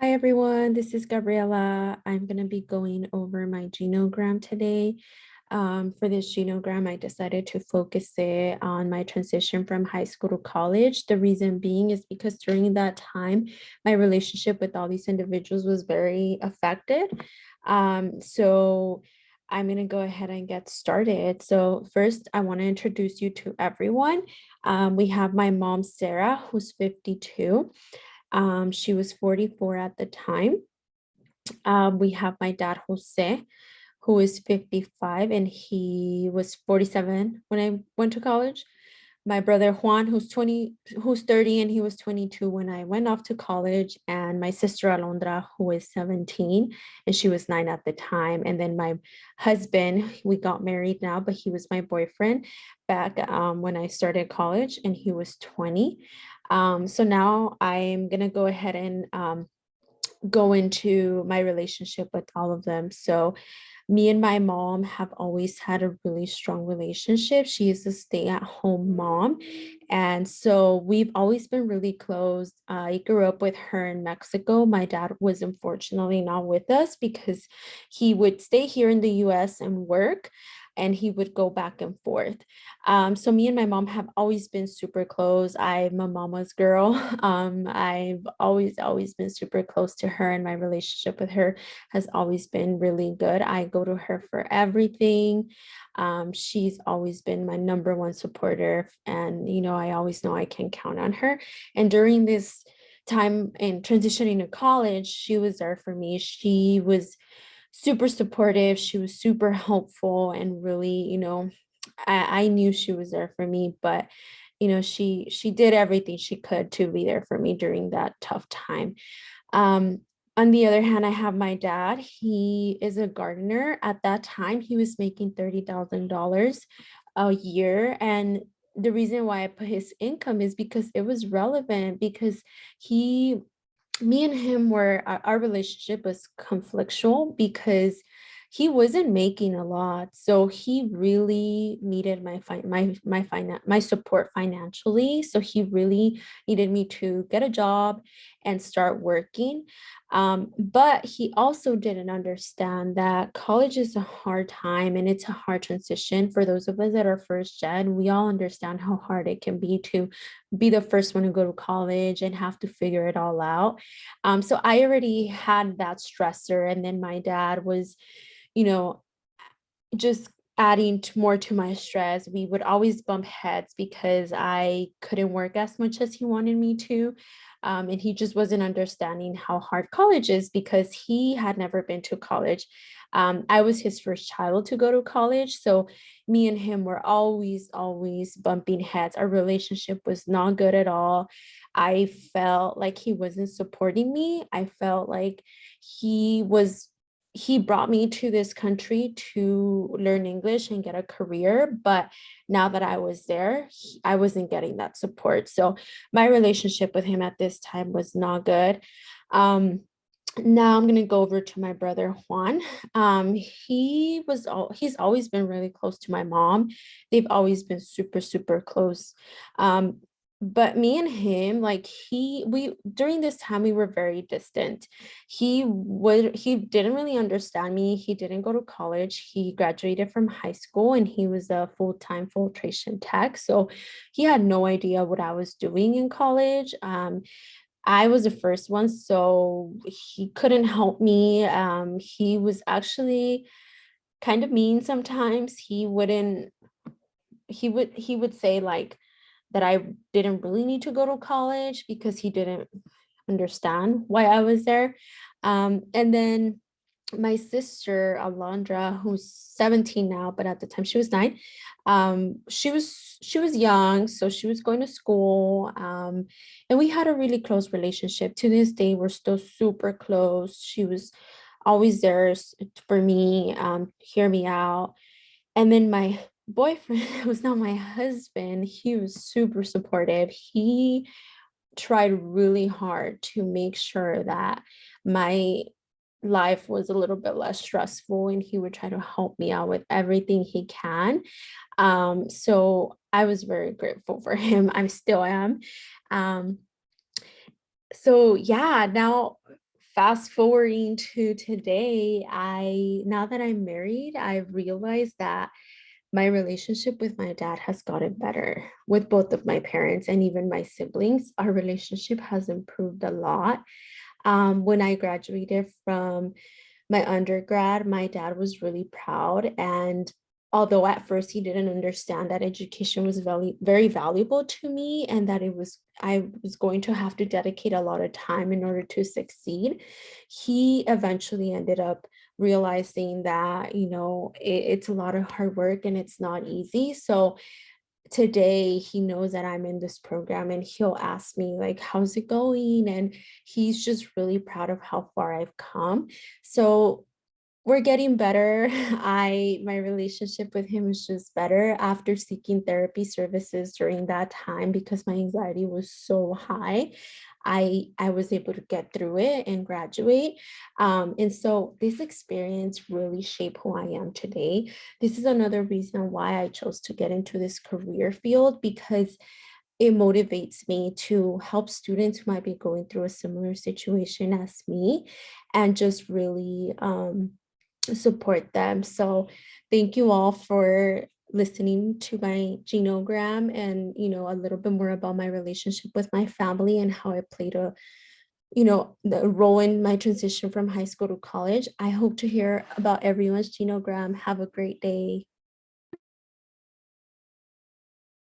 Hi everyone, this is Gabriela. I'm going to be going over my genogram today. For this genogram, I decided to focus it on my transition from high school to college. The reason being is because during that time, my relationship with all these individuals was very affected. So I'm going to go ahead and get started. So first, I want to introduce you to everyone. We have my mom, Sarah, who's 52. She was 44 at the time. We have my dad, Jose, who is 55, and he was 47 when I went to college. My brother Juan, who's 30, and he was 22 when I went off to college. And my sister Alondra, who is 17, and she was 9 at the time. And then my husband, we got married now, but he was my boyfriend back when I started college, and he was 20. So now I'm gonna go ahead and go into my relationship with all of them. So me and my mom have always had a really strong relationship. She is a stay-at-home mom. And so we've always been really close. I grew up with her in Mexico. My dad was unfortunately not with us because he would stay here in the US and work, and he would go back and forth. So me and my mom have always been super close. I'm a mama's girl. I've always been super close to her, and my relationship with her has always been really good. I go to her for everything. She's always been my number one supporter, and I always know I can count on her. And during this time in transitioning to college, she was there for me. She was super supportive. She was super helpful, and really, I knew she was there for me, but she did everything she could to be there for me during that tough time. Um, on the other hand, I have my dad. He is a gardener. At that time, he was making $30,000 a year. And the reason why I put his income is because it was relevant, because he me and him were our relationship was conflictual because he wasn't making a lot, so he really needed my support financially. So he really needed me to get a job and start working. But he also didn't understand that college is a hard time, and it's a hard transition for those of us that are first gen. We all understand how hard it can be to be the first one to go to college and have to figure it all out. So I already had that stressor. And then my dad was, you know, just adding more to my stress. We would always bump heads because I couldn't work as much as he wanted me to. And he just wasn't understanding how hard college is because he had never been to college. I was his first child to go to college. So me and him were always bumping heads. Our relationship was not good at all. I felt like he wasn't supporting me. I felt like he was he brought me to this country to learn English and get a career. But now that I was there, I wasn't getting that support. So my relationship with him at this time was not good. Um, Now I'm going to go over to my brother Juan. He's always been really close to my mom. They've always been super close. But me and him, like we during this time we were very distant. He didn't really understand me. He didn't go to college. He graduated from high school, and he was a full-time filtration tech. So he had no idea what I was doing in college. I was the first one, so he couldn't help me. He was actually kind of mean sometimes. He would say like that I didn't really need to go to college because he didn't understand why I was there. And then my sister Alondra, who's 17 now, but at the time she was 9. She was young, so she was going to school. And we had a really close relationship. To this day, we're still super close. She was always there for me, hear me out. And then my boyfriend, who's not my husband, he was super supportive. He tried really hard to make sure that my life was a little bit less stressful, and he would try to help me out with everything he can. So I was very grateful for him. I still am. um so yeah, now fast forwarding to today, now that I'm married, I've realized that my relationship with my dad has gotten better with both of my parents and even my siblings. Our relationship has improved a lot. When I graduated from my undergrad, my dad was really proud. And although at first he didn't understand that education was very, very valuable to me and that I was going to have to dedicate a lot of time in order to succeed, he eventually ended up realizing that, it's a lot of hard work and it's not easy. So today he knows that I'm in this program and he'll ask me like, how's it going? And he's just really proud of how far I've come. So we're getting better. My relationship with him is just better after seeking therapy services during that time because my anxiety was so high. I was able to get through it and graduate. And so this experience really shaped who I am today. This is another reason why I chose to get into this career field because it motivates me to help students who might be going through a similar situation as me and just really support them. So thank you all for listening to my genogram and a little bit more about my relationship with my family and how it played the role in my transition from high school to college. I hope to hear about everyone's genogram. Have a great day.